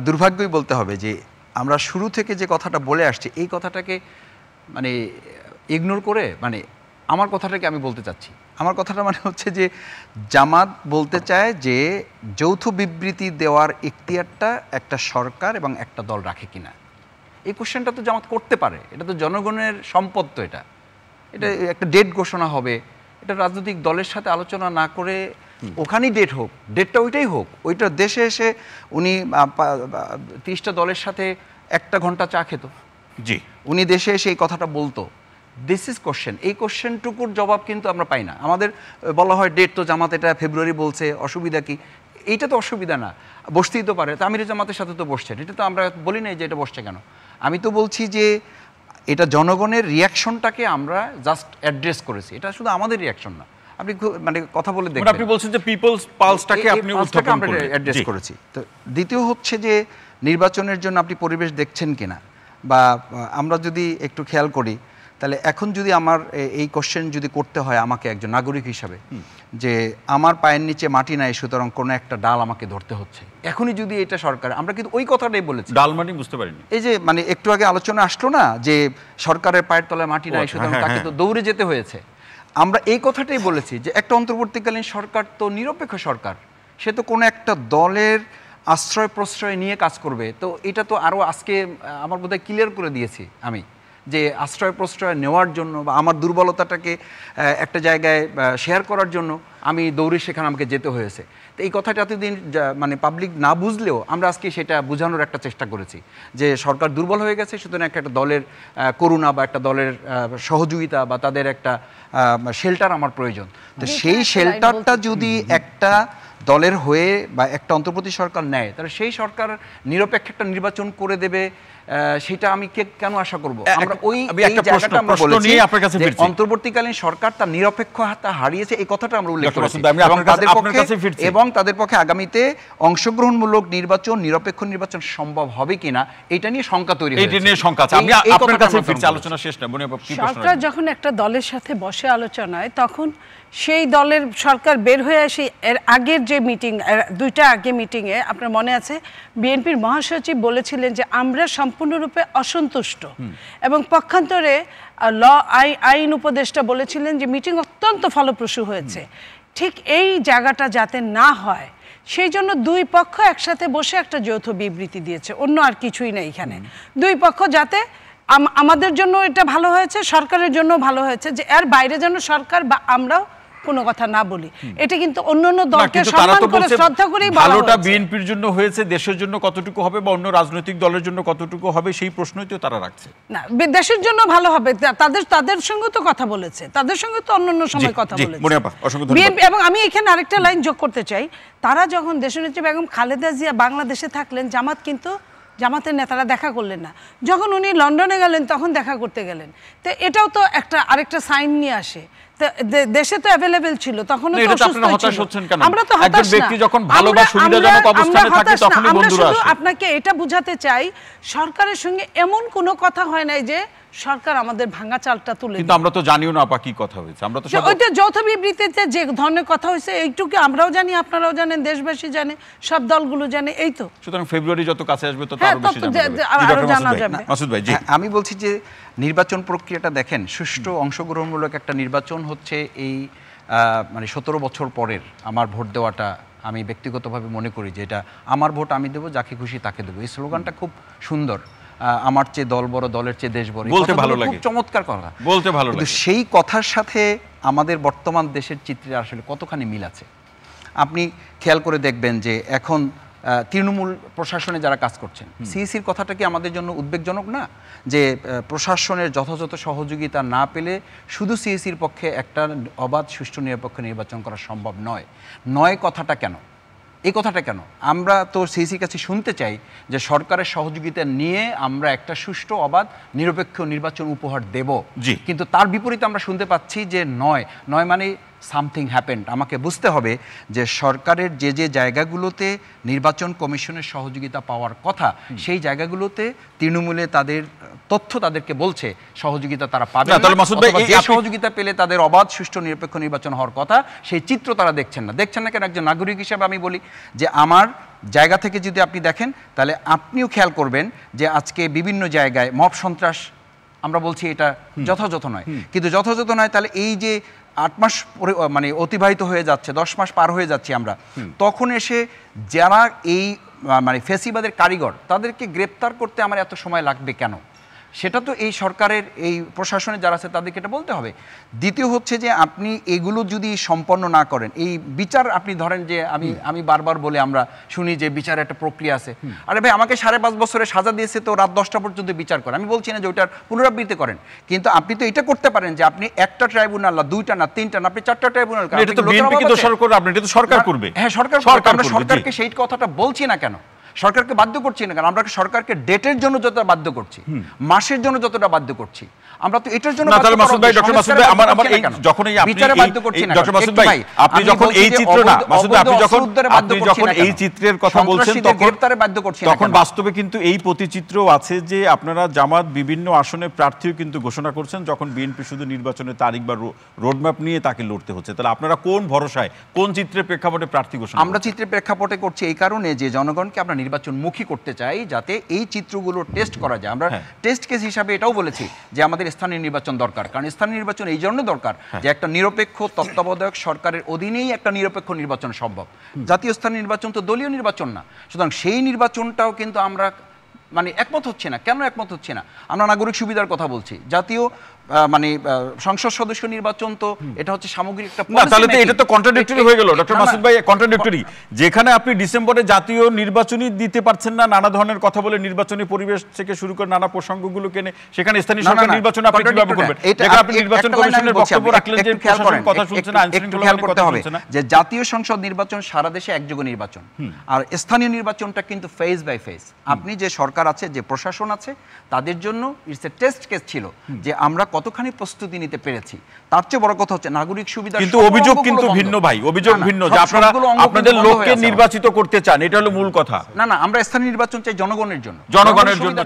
দুর্ভাগ্যই বলতে হবে যে আমরা শুরু থেকে যে কথাটা বলে আসছি এই কথাটাকে মানে ইগনোর করে মানে আমার কথাটাকে আমি বলতে চাচ্ছি। আমার কথাটা মানে হচ্ছে যে জামাত বলতে চায় যে যৌথ বিবৃতি দেওয়ার এখতিয়ারটা একটা সরকার এবং একটা দল রাখে কিনা। এই কোশ্চেনটা তো জামাত করতে পারে, এটা তো জনগণের সম্পদ। তো এটা একটা ডেট ঘোষণা হবে, এটা রাজনৈতিক দলের সাথে আলোচনা না করে ওখানেই ডেট হোক, ডেটটা ওইটাই হোক। ওইটা দেশে এসে উনি 30টা দলের সাথে 1 ঘন্টা চা খেত, জি উনি দেশে এসে এই কথাটা বলতো। This is question. এই কোশ্চেনটুকুর জবাব কিন্তু আমরা পাই না। আমাদের বলা হয় ডেট তো জামাত এটা ফেব্রুয়ারি বলছে, অসুবিধা কি? এইটা তো অসুবিধা না, বসতেই তো পারে। তো আমির জামাতের সাথে তো বসছেন, এটা তো আমরা বলি নাই যে এটা বসছে কেন। আমি তো বলছি যে এটা জনগণের রিয়াকশনটাকে আমরা জাস্ট অ্যাড্রেস করেছি, এটা শুধু আমাদের রিয়াকশন না। আপনি মানে কথা বলে দেখবেন আপনি বলছেন যে পিপলস পালসটাকে আপনি উত্থাপন করলেন, অ্যাড্রেস করেছি। তো দ্বিতীয় হচ্ছে যে নির্বাচনের জন্য আপনি পরিবেশ দেখছেন কিনা, বা আমরা যদি একটু খেয়াল করি তাহলে এখন যদি আমার এই কোশ্চেন যদি করতে হয় আমাকে একজন নাগরিক হিসাবে, যে আমার পায়ের নিচে মাটি নাই সুতরাং কোনো একটা ডাল আমাকে ধরতে হচ্ছে, এখনই যদি এটা সরকার, আমরা কিন্তু ওই কথাটাই বলেছি। ডাল মাটি বুঝতে পারিনি। এই যে মানে একটু আগে আলোচনা আসলো না যে সরকারের পায়ের তলায় মাটি নাই সুতরাং তাকে তো দৌড়ে যেতে হয়েছে। আমরা এই কথাটাই বলেছি যে একটা অন্তর্বর্তীকালীন সরকার তো নিরপেক্ষ সরকার, সে তো কোনো একটা দলের আশ্রয় প্রশ্রয় নিয়ে কাজ করবে। তো এটা তো আরও আজকে আমার বোধহয় ক্লিয়ার করে দিয়েছি আমি, যে আশ্রয় প্রশ্রয় নেওয়ার জন্য বা আমার দুর্বলতাটাকে একটা জায়গায় শেয়ার করার জন্য আমি দৌড়ে সেখানে আমাকে যেতে হয়েছে। তো এই কথাটা এতদিন মানে পাবলিক না বুঝলেও আমরা আজকে সেটা বোঝানোর একটা চেষ্টা করেছি যে সরকার দুর্বল হয়ে গেছে, সুতরাং একটা দলের করুণা বা একটা দলের সহযোগিতা বা তাদের একটা শেল্টার আমার প্রয়োজন। তো সেই শেল্টারটা যদি একটা দলের হয়ে বা একটা অন্তর্বর্তী সরকার নেয়, তাহলে সেই সরকার নিরপেক্ষ একটা নির্বাচন করে দেবে, সেটা আমি কেন আশা করব? আমরা ওই জায়গাটা আমরা বলেছি যে অন্তর্বর্তীকালীন সরকার তার নিরপেক্ষতা হারিয়েছে, এই কথাটা আমরা উল্লেখ করেছি। এবং তাদের পক্ষে আগামীতে অংশগ্রহণমূলক নির্বাচন, নিরপেক্ষ নির্বাচন সম্ভব হবে কিনা এটা নিয়ে শঙ্কা তৈরি হয়েছে। এটা নিয়ে শঙ্কা আছে। আমি আপনার কাছে ফিরছি, আলোচনা শেষ না। সরকার যখন একটা দলের সাথে বসে আলোচনায়, তখন সেই দলের সরকার বের হয়ে আসে। এর আগের যে মিটিং, 2টা আগে মিটিংয়ে আপনার মনে আছে বিএনপির মহাসচিব বলেছিলেন যে আমরা সম্পূর্ণরূপে অসন্তুষ্ট, এবং পক্ষান্তরে আইন উপদেষ্টা বলেছিলেন যে মিটিং অত্যন্ত ফলপ্রসূ হয়েছে। ঠিক এই জায়গাটা যাতে না হয় সেই জন্য দুই পক্ষ একসাথে বসে একটা যৌথ বিবৃতি দিয়েছে, অন্য আর কিছুই নেই এখানে। দুই পক্ষ যাতে আমাদের জন্য এটা ভালো হয়েছে, সরকারের জন্য ভালো হয়েছে, যে এর বাইরে যেন সরকার বা আমরাও কোনো কথা না বলি। এটা কিন্তু অন্যান্য দলকে সম্মান করে শ্রদ্ধা করেই বলা হয়েছে। ভালোটা বিএনপির জন্য হয়েছে, দেশের জন্য কতটুকু হবে বা অন্য রাজনৈতিক দলের জন্য কতটুকু হবে সেই প্রশ্নই তো তারা রাখছে। না, দেশের জন্য ভালো হবে, তাদের সঙ্গে তো কথা বলেছে, তাদের সঙ্গে তো অন্যান্য সময় কথা বলেছে বিএনপি। এবং আমি এখানে আরেকটা লাইন যোগ করতে চাই, তারা যখন দেশনেত্রী বেগম খালেদা জিয়া বাংলাদেশে থাকলেন, জামাতের নেতারা দেখা করলেন না। যখন উনি লন্ডনে গেলেন তখন দেখা করতে গেলেন। তো এটাও তো আরেকটা সাইন নিয়ে আসে। দেশে তো অ্যাভেলেবেল ছিল, তখন আমরা তো হতাশ না। আপনাকে এটা বুঝাতে চাই, সরকারের সঙ্গে এমন কোনো কথা হয় নাই যে সরকার আমাদের ভাঙা চালটা তুলে। কিন্তু আমরা তো জানিও না আপা কি কথা হয়েছে। আমরা তো ওইটা যৌথ বিবৃতিতে যে ধরনের কথা হয়েছে এইটুকু আমরাও জানি, আপনারাও জানেন, দেশবাসী জানে, সব দলগুলো জানে। এই তো সুতরাং ফেব্রুয়ারি যত কাছে আসবে তত আরো বেশি জানা যাবে। মাসুদ ভাই, জি। আমি বলছি যে নির্বাচন প্রক্রিয়াটা দেখেন, সুষ্ঠু অংশগ্রহণমূলক একটা নির্বাচন হচ্ছে এই মানে 17 বছর পরের আমার ভোট দেওয়াটা। আমি ব্যক্তিগতভাবে মনে করি যে এটা আমার ভোট আমি দেবো, যাকে খুশি তাকে দেবো। এই স্লোগানটা খুব সুন্দর। আমার চেয়ে দল বড়, দলের চেয়ে দেশ বড়, বলতে ভালো লাগে, খুব চমৎকার কথা, বলতে ভালো লাগে। কিন্তু সেই কথার সাথে আমাদের বর্তমান দেশের চিত্রে আসলে কতখানি মিল আছে আপনি খেয়াল করে দেখবেন যে এখন তৃণমূল প্রশাসনে যারা কাজ করছেন, সিইসির কথাটা কি আমাদের জন্য উদ্বেগজনক না? যে প্রশাসনের যথাযথ সহযোগিতা না পেলে শুধু সিইসির পক্ষে একটা অবাধ সুষ্ঠু নিরপেক্ষ নির্বাচন করা সম্ভব নয়। কথাটা কেন? এই কথাটা কেন? আমরা তো সিইসির কাছে শুনতে চাই যে সরকারের সহযোগিতা নিয়ে আমরা একটা সুষ্ঠু অবাধ নিরপেক্ষ নির্বাচন উপহার দেব, কিন্তু তার বিপরীতে আমরা শুনতে পাচ্ছি যে নয় মানে সামথিং হ্যাপেন্ড। আমাকে বুঝতে হবে যে সরকারের যে যে জায়গাগুলোতে নির্বাচন কমিশনের সহযোগিতা পাওয়ার কথা সেই জায়গাগুলোতে তৃণমূলে তাদের তথ্য তাদেরকে বলছে সহযোগিতা তারা পাবে না, যে সহযোগিতা পেলে তাদের অবাধ সুষ্ঠু নিরপেক্ষ নির্বাচন হওয়ার কথা সেই চিত্র তারা দেখছেন না কেন? একজন নাগরিক হিসেবে আমি বলি যে আমার জায়গা থেকে যদি আপনি দেখেন তাহলে আপনিও খেয়াল করবেন যে আজকে বিভিন্ন জায়গায় মব সন্ত্রাস, আমরা বলছি এটা যথাযথ নয়, কিন্তু যথাযথ নয় তাহলে এই যে 8 মাস মানে অতিবাহিত হয়ে যাচ্ছে, 10 মাস পার হয়ে যাচ্ছে আমরা, তখন এসে যারা এই মানে ফেসিবাদের কারিগর তাদেরকে গ্রেপ্তার করতে আমার এত সময় লাগবে কেন? সেটা তো এই সরকারের এই প্রশাসনে যারা আছে তাদেরকে এটা বলতে হবে। দ্বিতীয় হচ্ছে যে আপনি এগুলো যদি সম্পন্ন না করেন, এই বিচার আপনি ধরেন যে আমি বারবার বলে আমরা শুনি যে বিচারের একটা প্রক্রিয়া আছে। আরে ভাই, আমাকে 5.5 বছরের সাজা দিয়েছে তো রাত 10টা পর্যন্ত বিচার করে, আমি বলছি না যে ওইটার পুনরাবৃত্তি করেন, কিন্তু আপনি তো এটা করতে পারেন যে আপনি একটা ট্রাইব্যুনাল না, 2টা না, 3টা না, আপনি 4টা ট্রাইব্যুনাল। এটা তো বিএনপিকে দোষারোপ করে আপনি, এটা তো সরকার করবে। হ্যাঁ, সরকার। আমরা সরকারকে সেই কথাটা বলছি না কেন? সরকারকে বাধ্য করছি না কেন? আমরা সরকারকে ডেটের জন্য যতটা বাধ্য করছি, মাসের জন্য যতটা বাধ্য করছি, আমরা তো এটার জন্য ডক্টর মাসুদ ভাই আমার যখন আপনি যখন এই চিত্র না মাসুদ ভাই, আপনি যখন এই চিত্রের কথা বলছেন তখন বাস্তবে কিন্তু এই প্রতিচিত্র আছে যে আপনারা জামাত বিভিন্ন আসনে প্রার্থীও কিন্তু ঘোষণা করছেন, যখন বিএনপি শুধু নির্বাচনের তারিখ বা রোডম্যাপ নিয়ে তাকে লড়তে হচ্ছে। তাহলে আপনারা কোন ভরসায়, কোন চিত্রের প্রেক্ষাপটে প্রার্থী ঘোষণা? আমরা চিত্রের প্রেক্ষাপটে করছি এই কারণে যে জনগণকে আমরা নির্বাচনমুখী করতে চাই, যাতে এই চিত্রগুলো টেস্ট করা যায়। আমরা টেস্ট কেস হিসাবে এটাও বলেছি যে আমাদের স্থানীয় নির্বাচন দরকার, কারণ স্থানীয় নির্বাচন এই জন্য দরকার যে একটা নিরপেক্ষ তত্ত্বাবধায়ক সরকারের অধীনেই একটা নিরপেক্ষ নির্বাচন সম্ভব। জাতীয় স্থানীয় নির্বাচন তো দলীয় নির্বাচন না, সুতরাং সেই নির্বাচনটাও কিন্তু আমরা মানে একমত হচ্ছে না। কেন একমত হচ্ছে না? আমরা নাগরিক সুবিধার কথা বলছি, জাতীয় মানে সংসদ সদস্য নির্বাচন তো এটা হচ্ছে সামগ্রিক একটা। তাহলে তো এটা তো কন্ট্রাডিক্টরি হয়ে গেল ডক্টর মাসুদ ভাই, কন্ট্রাডিক্টরি। যেখানে আপনি ডিসেম্বরে জাতীয় নির্বাচনই দিতে পারছেন না, নানা ধরনের কথা বলে নির্বাচনী পরিবেশ থেকে শুরু করে নানা প্রসঙ্গগুলো কেনে, সেখানে স্থানীয় সরকার নির্বাচন আপনি কিভাবে করবেন? যেখানে আপনি নির্বাচন কমিশনের বক্তব্য রাখলেন যে প্রশাসনের কথা শুনছেন না, আইন শৃঙ্খলার কথা শুনছেন না। যে জাতীয় সংসদ নির্বাচন সারা দেশে একযোগে নির্বাচন, আর স্থানীয় নির্বাচনটা কিন্তু ফেজ বাই ফেজ। আপনি যে সরকার আছে, যে প্রশাসন আছে, তাদের জন্য ইটস এ টেস্ট কেস ছিল যে আমরা কতখানি প্রস্তুতি নিতে পেরেছি। তার চেয়ে বড় কথা হচ্ছে নাগরিক সুবিধা। কিন্তু অভিযোগ কিন্তু ভিন্ন ভাই, অভিযোগ ভিন্ন যে আপনারা আপনাদের লোককে নির্বাচিত করতে চান, এটা হলো মূল কথা। না, আমরা স্থানীয় নির্বাচন চাই জনগণের জন্য, জনগণের জন্য।